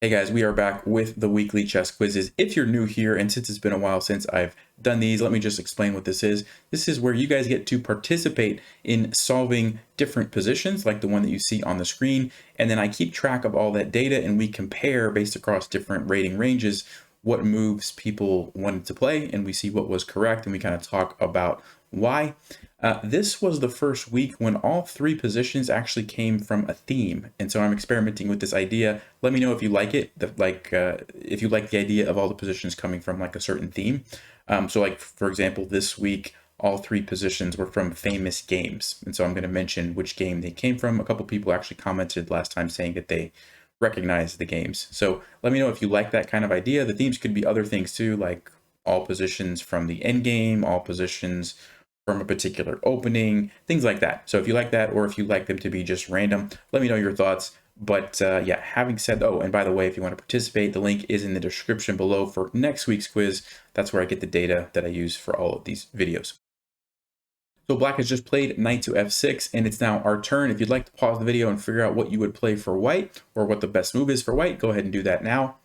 Hey guys, we are back with the weekly chess quizzes. If you're new here, and since it's been a while since I've done these, let me just explain what this is. This is where you guys get to participate in solving different positions, like the one that you see on the screen, and then I keep track of all that data and we compare based across different rating ranges what moves people wanted to play, and we see what was correct, and we kind of talk about why. This was the first week when all three positions actually came from a theme, and so I'm experimenting with this idea. Let me know if you like it, if you like the idea of all the positions coming from like a certain theme. So like, for example, this week, all three positions were from famous games, and so I'm going to mention which game they came from. A couple people actually commented last time saying that they recognize the games. So let me know if you like that kind of idea. The themes could be other things too, like all positions from the end game, all positions from a particular opening, things like that. So if you like that, or if you like them to be just random, let me know your thoughts. But yeah, having said, oh, and by the way, if you want to participate, the link is in the description below for next week's quiz. That's where I get the data that I use for all of these videos. So black has just played knight to f6, and it's now our turn. If you'd like to pause the video and figure out what you would play for white, or what the best move is for white, go ahead and do that now.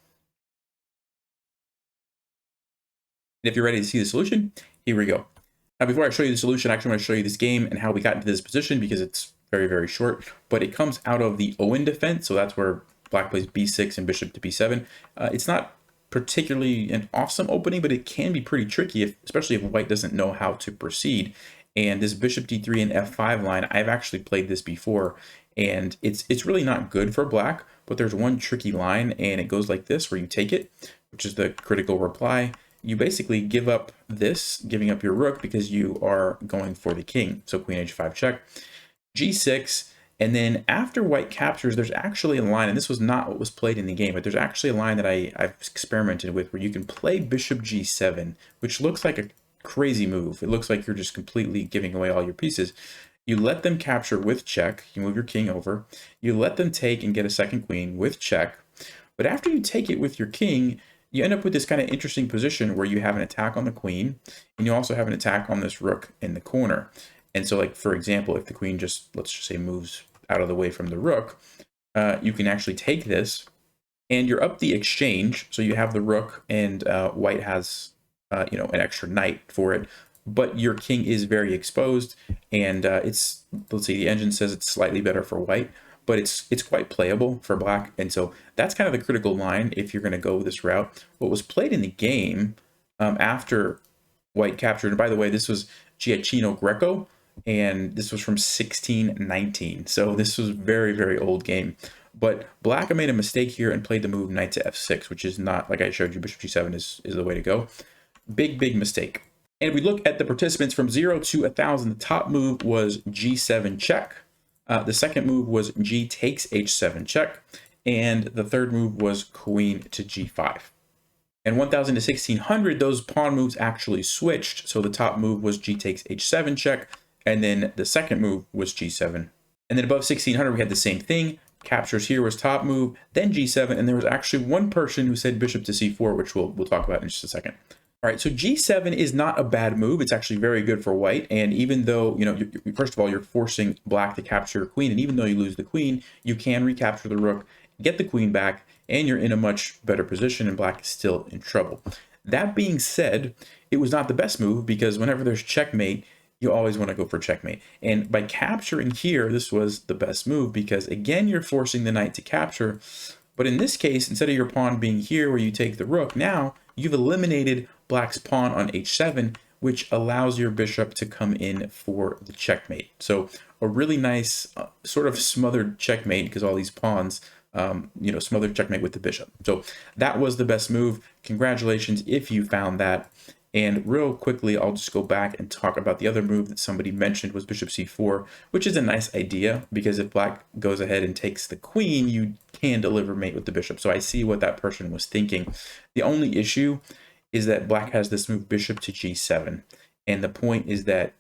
And if you're ready to see the solution, here we go. Now, before I show you the solution, I actually want to show you this game and how we got into this position, because it's very, very short, but it comes out of the Owen defense. So that's where black plays b6 and bishop to b7. It's not particularly an awesome opening, but it can be pretty tricky, especially if white doesn't know how to proceed. And this bishop d3 and f5 line, I've actually played this before, and it's really not good for black, but there's one tricky line, and it goes like this, where you take it, which is the critical reply. You basically give up this, giving up your rook, because you are going for the king. So queen h5 check, g6, and then after white captures, there's actually a line, and this was not what was played in the game, but there's actually a line that I've experimented with, where you can play bishop g7, which looks like a crazy move. It looks like you're just completely giving away all your pieces. You let them capture with check, you move your king over, you let them take and get a second queen with check, but after you take it with your king, you end up with this kind of interesting position where you have an attack on the queen, and you also have an attack on this rook in the corner. And so, like, for example, if the queen just, let's just say, moves out of the way from the rook, you can actually take this, and you're up the exchange, so you have the rook, and white has, you know, an extra knight for it, but your king is very exposed, and it's, let's see, the engine says it's slightly better for white, but it's quite playable for black. And so that's kind of the critical line if you're going to go this route. What was played in the game after white captured, and by the way, this was Giacchino Greco, and this was from 1619. So this was very, very old game. But black made a mistake here and played the move knight to f6, which is not, like I showed you, bishop g7 is the way to go. Big mistake. And if we look at the participants from 0 to 1,000, the top move was g7 check. The second move was g takes h7 check, and the third move was queen to g5. And 1000 to 1600, those pawn moves actually switched. So the top move was g takes h7 check, and then the second move was g7. And then above 1600, we had the same thing. Captures here was top move, then g7, and there was actually one person who said bishop to c4, which we'll talk about in just a second. All right, so g7 is not a bad move. It's actually very good for white. And even though, you know, first of all, you're forcing black to capture your queen, and even though you lose the queen, you can recapture the rook, get the queen back, and you're in a much better position, and black is still in trouble. That being said, it was not the best move, because whenever there's checkmate, you always want to go for checkmate. And by capturing here, this was the best move, because again, you're forcing the knight to capture. But in this case, instead of your pawn being here where you take the rook, now you've eliminated black's pawn on h7, which allows your bishop to come in for the checkmate. So a really nice sort of smothered checkmate, because all these pawns, you know, smothered checkmate with the bishop. So that was the best move. Congratulations if you found that. And real quickly, I'll just go back and talk about the other move that somebody mentioned was bishop c4, which is a nice idea, because if black goes ahead and takes the queen, you can deliver mate with the bishop. So I see what that person was thinking. The only issue is that black has this move bishop to g7. And the point is that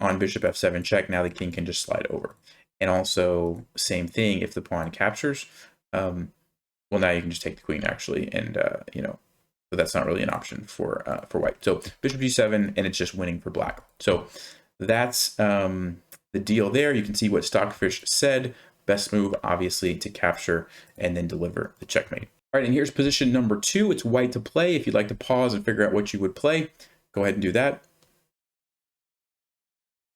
on bishop f7 check, now the king can just slide over. And also, same thing, if the pawn captures, well, now you can just take the queen, actually, and, you know, so that's not really an option for white. So bishop g7, and it's just winning for black. So that's the deal there. You can see what Stockfish said. best move, obviously, to capture and then deliver the checkmate. All right, and here's position number 2. It's white to play. If you'd like to pause and figure out what you would play, go ahead and do that.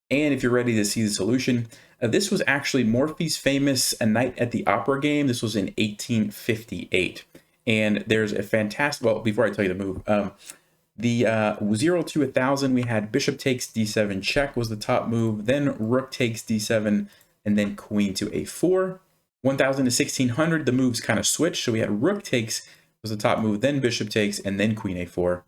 And if you're ready to see the solution, this was actually Morphy's famous A Night at the Opera game. This was in 1858. And there's a fantastic, well, before I tell you the move, the 0 to 1000, we had bishop takes d7 check was the top move, then rook takes d7, and then queen to a4. 1000 to 1600, the moves kind of switched. So we had rook takes was the top move, then bishop takes, and then queen a4.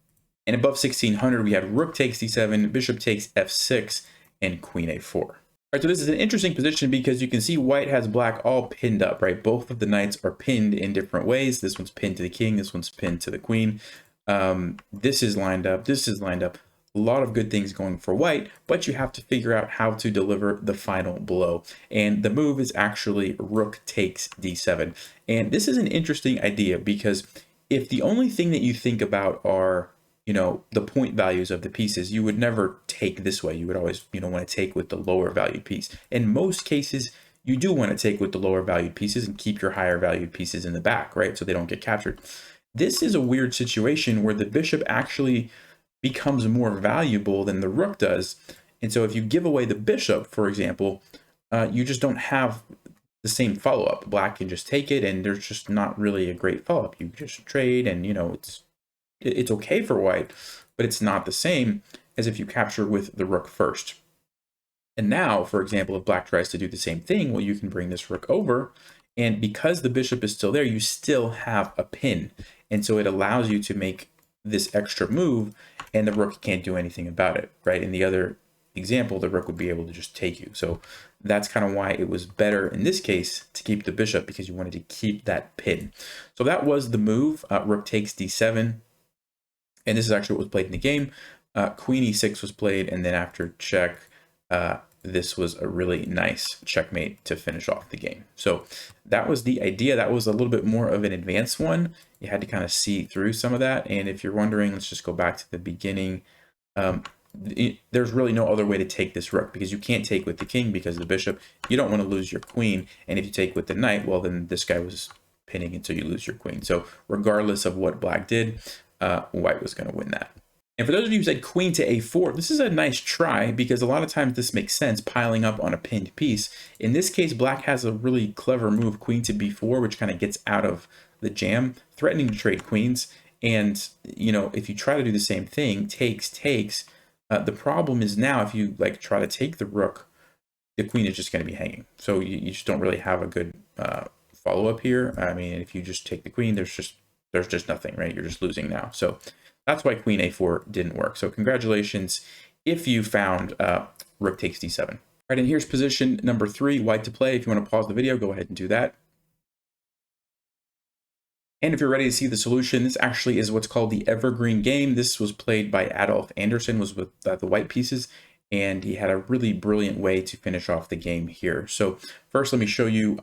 And above 1600, we had rook takes d7, bishop takes f6, and queen a4. All right, so this is an interesting position because you can see white has black all pinned up, right? Both of the knights are pinned in different ways. This one's pinned to the king, this one's pinned to the queen. This is lined up, this is lined up. A lot of good things going for white, but you have to figure out how to deliver the final blow. And the move is actually rook takes d7. And this is an interesting idea because if the only thing that you think about are, you know, the point values of the pieces, you would never take this way. You would always, you know, want to take with the lower valued piece. In most cases, you do want to take with the lower valued pieces and keep your higher valued pieces in the back, right? So they don't get captured. This is a weird situation where the bishop actually becomes more valuable than the rook does. And so if you give away the bishop, for example, you just don't have the same follow-up. Black can just take it and there's just not really a great follow-up. You just trade and, you know, it's okay for white, but it's not the same as if you capture with the rook first. And now, for example, if black tries to do the same thing, well, you can bring this rook over, and because the bishop is still there, you still have a pin. And so it allows you to make this extra move, and the rook can't do anything about it, right? In the other example, the rook would be able to just take you. So that's kind of why it was better in this case to keep the bishop, because you wanted to keep that pin. So that was the move, rook takes d7. And this is actually what was played in the game. Queen e6 was played, and then after check, this was a really nice checkmate to finish off the game. So that was the idea. That was a little bit more of an advanced one. You had to kind of see through some of that. And if you're wondering, let's just go back to the beginning. There's really no other way to take this rook because you can't take with the king because of the bishop. You don't want to lose your queen. And if you take with the knight, well, then this guy was pinning until you lose your queen. So regardless of what black did, white was going to win that. And for those of you who said queen to a4, this is a nice try because a lot of times this makes sense, piling up on a pinned piece. In this case, black has a really clever move, queen to b4, which kind of gets out of the jam, threatening to trade queens. And, you know, if you try to do the same thing, takes, the problem is now if you like try to take the rook, the queen is just going to be hanging. So you just don't really have a good follow-up here. I mean, if you just take the queen, there's just nothing, right? You're just losing now. So that's why queen a4 didn't work. So congratulations if you found rook takes d7. All right, and here's position number 3, white to play. If you want to pause the video, go ahead and do that. And if you're ready to see the solution, this actually is what's called the evergreen game. This was played by Adolf Anderson, was with the white pieces, and he had a really brilliant way to finish off the game here. So first, let me show you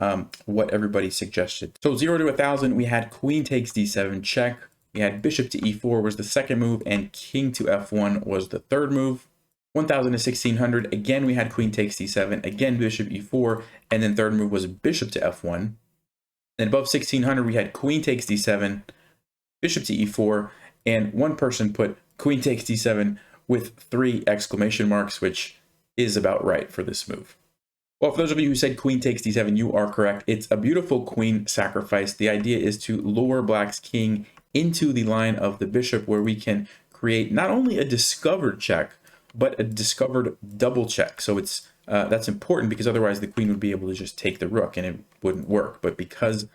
what everybody suggested. So 0 to 1000, we had queen takes d7 check. We had bishop to e4 was the second move, and king to f1 was the third move. 1000 to 1600, again, we had queen takes d7, again, bishop e4, and then third move was bishop to f1. Then above 1600, we had queen takes d7, bishop to e4, and one person put queen takes d7 with 3 exclamation marks, which is about right for this move. Well, for those of you who said queen takes d7, you are correct. It's a beautiful queen sacrifice. The idea is to lure black's king into the line of the bishop, where we can create not only a discovered check, but a discovered double check. So it's that's important because otherwise the queen would be able to just take the rook and it wouldn't work. But because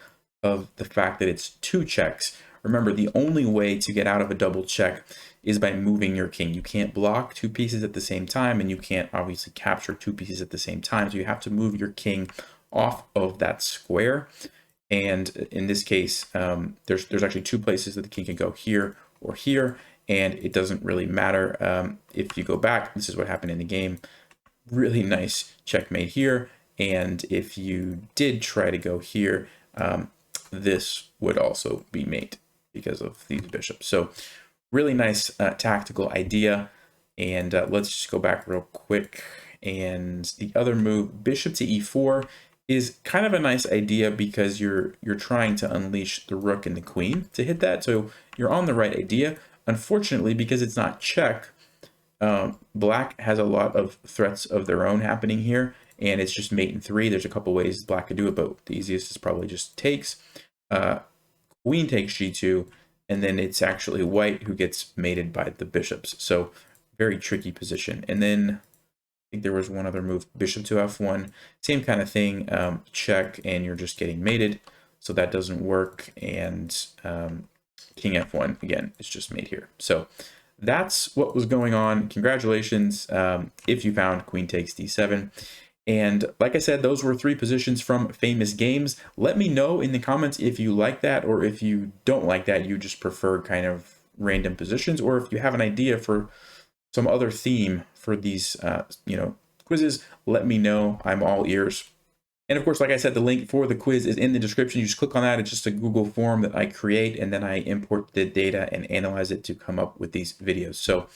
of the fact that it's 2 checks, remember the only way to get out of a double check is by moving your king. You can't block 2 pieces at the same time, and you can't obviously capture 2 pieces at the same time. So you have to move your king off of that square. And in this case, there's actually 2 places that the king can go, here or here, and it doesn't really matter. If you go back, this is what happened in the game. Really nice checkmate here. And if you did try to go here, this would also be mate because of these bishops. So really nice tactical idea. And let's just go back real quick. And the other move, bishop to e4, is kind of a nice idea because you're trying to unleash the rook and the queen to hit that. So you're on the right idea. Unfortunately, because it's not check, black has a lot of threats of their own happening here, and it's just mate in 3. There's a couple ways black could do it, but the easiest is probably just takes. Queen takes g2, and then it's actually white who gets mated by the bishops. So very tricky position. And then I think there was one other move, bishop to f1, same kind of thing, check, and you're just getting mated, so that doesn't work. And king f1, again, it's just mate here. So that's what was going on. Congratulations if you found queen takes d7. And like I said, those were 3 positions from Famous Games. Let me know in the comments if you like that, or if you don't like that, you just prefer kind of random positions, or if you have an idea for some other theme for these quizzes, let me know. I'm all ears. And of course, like I said, the link for the quiz is in the description. You just click on that. It's just a Google form that I create, and then I import the data and analyze it to come up with these videos. So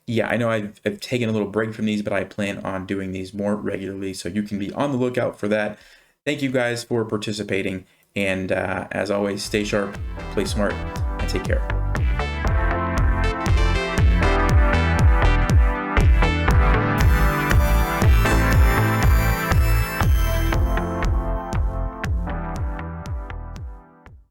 yeah, I know I've taken a little break from these, but I plan on doing these more regularly, so you can be on the lookout for that. Thank you guys for participating, and as always, stay sharp, play smart, and take care.